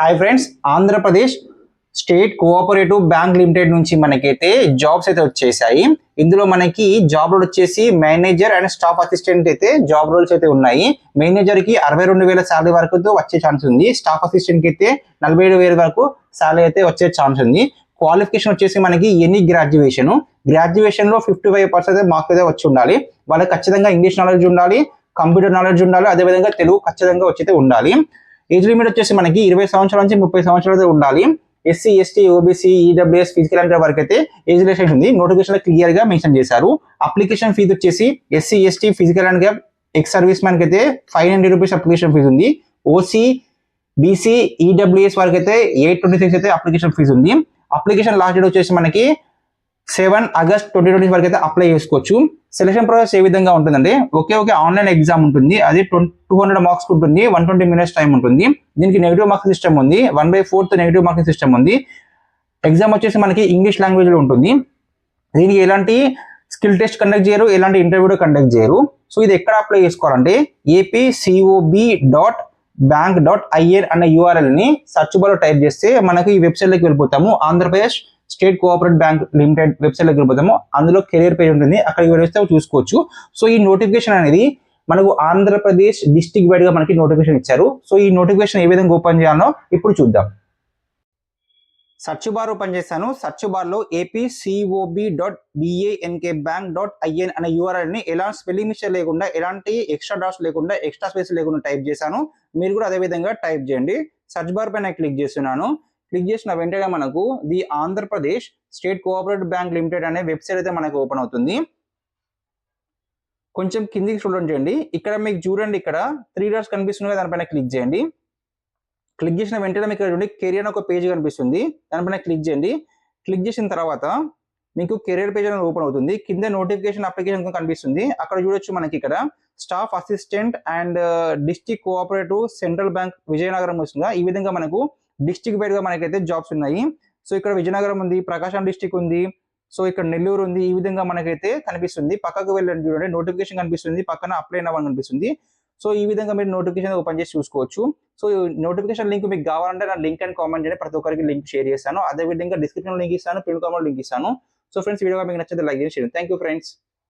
Hi friends, Andhra Pradesh state cooperative bank limited నుంచి మనకైతే jobs అయితే వచ్చేసాయి. ఇందులో మనకి జాబ్ రోల్ వచ్చేసి మేనేజర్ అండ్ స్టాఫ్ అసిస్టెంట్ అయితే జాబ్ రోల్స్ అయితే ఉన్నాయి. మేనేజర్ కి 62,000 శాలరీ వరకు వచ్చే ఛాన్స్ ఉంది. స్టాఫ్ అసిస్టెంట్ కి అయితే 47,000 వరకు శాలరీ అయితే వచ్చే ఛాన్స్ ఉంది. క్వాలిఫికేషన్ వచ్చేసి మనకి ఎనీ గ్రాడ్యుయేషన్ లో 55% మార్క్స్ అయితే వచ్చి ఉండాలి. వాళ్ళకి ఖచ్చితంగా ఇంగ్లీష్ నాలెడ్జ్ ఉండాలి, కంప్యూటర్ నాలెడ్జ్ ఉండాలి, అదేవిధంగా తెలుగు ఖచ్చితంగా వచ్చి ఉండాలి. ఏజ్ లిమిట్ వచ్చేసి మనకి 20 సంవత్సరాల నుంచి 30 సంవత్సరాలు ఉండాలి. SC, ST, OBC, EWS, physical and వరకు అయితే ఏజ్ రిలేషన్ ఉంది. నోటిఫికేషన్ క్లియర్ గా మెన్షన్ చేశారు. అప్లికేషన్ ఫీజు వచ్చేసి SC, ST, physical and ex service man కి అయితే 500 రూపీస్ అప్లికేషన్ ఫీజు ఉంది. ఓసీ, బీసీ, ఈడబ్ల్యూఎస్ వరకు అయితే 826 అయితే అప్లికేషన్ ఫీజు ఉంది. అప్లికేషన్ లాస్ట్ డేట్ వచ్చేసి మనకి 7 ఆగస్ట్ 2020 వరకు అయితే అప్లై చేసుకోవచ్చు. సెలక్షన్ ప్రాసెస్ ఏ విధంగా ఉంటుందంటే ఒకే ఆన్లైన్ ఎగ్జామ్ ఉంటుంది. అది 200 మార్క్స్ ఉంటుంది. 120 మినిట్స్ టైం ఉంటుంది. దీనికి నెగిటివ్ మార్క్స్ సిస్టమ్ ఉంది. 1/4 నెగిటివ్ మార్కింగ్ సిస్టమ్ ఉంది. ఎగ్జామ్ వచ్చేసి మనకి ఇంగ్లీష్ లాంగ్వేజ్ లో ఉంటుంది. దీనికి ఎలాంటి స్కిల్ టెస్ట్ కండక్ట్ చేయరు, ఎలాంటి ఇంటర్వ్యూ కండక్ట్ చేయరు. సో ఇది ఎక్కడ అప్లై చేసుకోవాలంటే apcob.bank.in అనే URL ని సర్చ్ బార్ లో టైప్ చేస్తే మనకు ఈ వెబ్సైట్ లోకి వెళ్ళిపోతాము. Andhra Pradesh state cooperative bank limited website లోకి వెళ్ళిపోతాము. అందులో కెరీర్ పేజ్ ఉంటుంది, అక్కడికి వెళ్ళిస్తే చూసుకోవచ్చు. సో ఈ నోటిఫికేషన్ అనేది మనకు ఆంధ్రప్రదేశ్ డిస్ట్రిక్ట్ వైడ్ గా మనకి నోటిఫికేషన్ ఇచ్చారు. సో ఈ నోటిఫికేషన్ ఏ విధంగా ఓపెన్ చేయాలో ఇప్పుడు చూద్దాం. సర్చ్ బార్ ఓపెన్ చేశాను. సర్చ్ బార్ లో apcob.bank.in అనే URL ని ఎలాంటి స్పెల్లింగ్ మిస్టేక్ లేకుండా, ఎలాంటి ఎక్స్ట్రా డాట్స్ లేకుండా, ఎక్స్ట్రా స్పేస్ లేకుండా టైప్ చేశాను. మీరు కూడా అదే విధంగా టైప్ చేయండి. సర్చ్ బార్ పైన క్లిక్ చేస్తున్నాను. క్లిక్ చేసిన వెంటనే మనకు the Andhra Pradesh state cooperative bank limited అనే వెబ్సైట్ అయితే మనకు ఓపెన్ అవుతుంది. కొంచెం కిందికి స్క్రోల్ చేయండి. ఇక్కడ మీకు చూడండి, ఇక్కడ 3 డాట్స్ కనిపిస్తుంది, దానిపైన క్లిక్ చేయండి. క్లిక్ చేసిన వెంటనే మీకు చూడండి కెరియర్ అని ఒక పేజ్ కనిపిస్తుంది, దానిపైన క్లిక్ చేయండి. క్లిక్ చేసిన తర్వాత మీకు కెరియర్ పేజ్ అనేది ఓపెన్ అవుతుంది. కింద నోటిఫికేషన్ అప్లికేషన్ కనిపిస్తుంది. అక్కడ చూడొచ్చు మనకి ఇక్కడ staff assistant and district cooperative central bank Vizianagaram వస్తుందా. ఈ విధంగా మనకు డిస్ట్రిక్ట్ వైడ్ గా మనకైతే జాబ్స్ ఉన్నాయి. సో ఇక్కడ విజయనగరం ఉంది, ప్రకాశం డిస్ట్రిక్ట్ ఉంది, సో ఇక్కడ నెల్లూరు ఉంది. ఈ విధంగా మనకైతే కనిపిస్తుంది. పక్కకు వెళ్ళండి, చూడండి నోటిఫికేషన్ కనిపిస్తుంది, పక్కన అప్లై అవ్వని కనిపిస్తుంది. సో ఈ విధంగా మీరు నోటిఫికేషన్ ఓపెన్ చేసి చూసుకోవచ్చు. సో నోటిఫికేషన్ లింక్ మీకు కావాలంటే నా లింక్ అండ్ కామెంట్ చేయండి, ప్రతి ఒక్కరికి లింక్ షేర్ చేస్తాను. అదే విధంగా డిస్క్రిప్షన్ లింక్ ఇస్తాను, పిన్ కామెంట్ లింక్ ఇస్తాను. సో ఫ్రెండ్స్, వీడియో మీకు నచ్చితే లైక్ చేయండి. Thank you friends.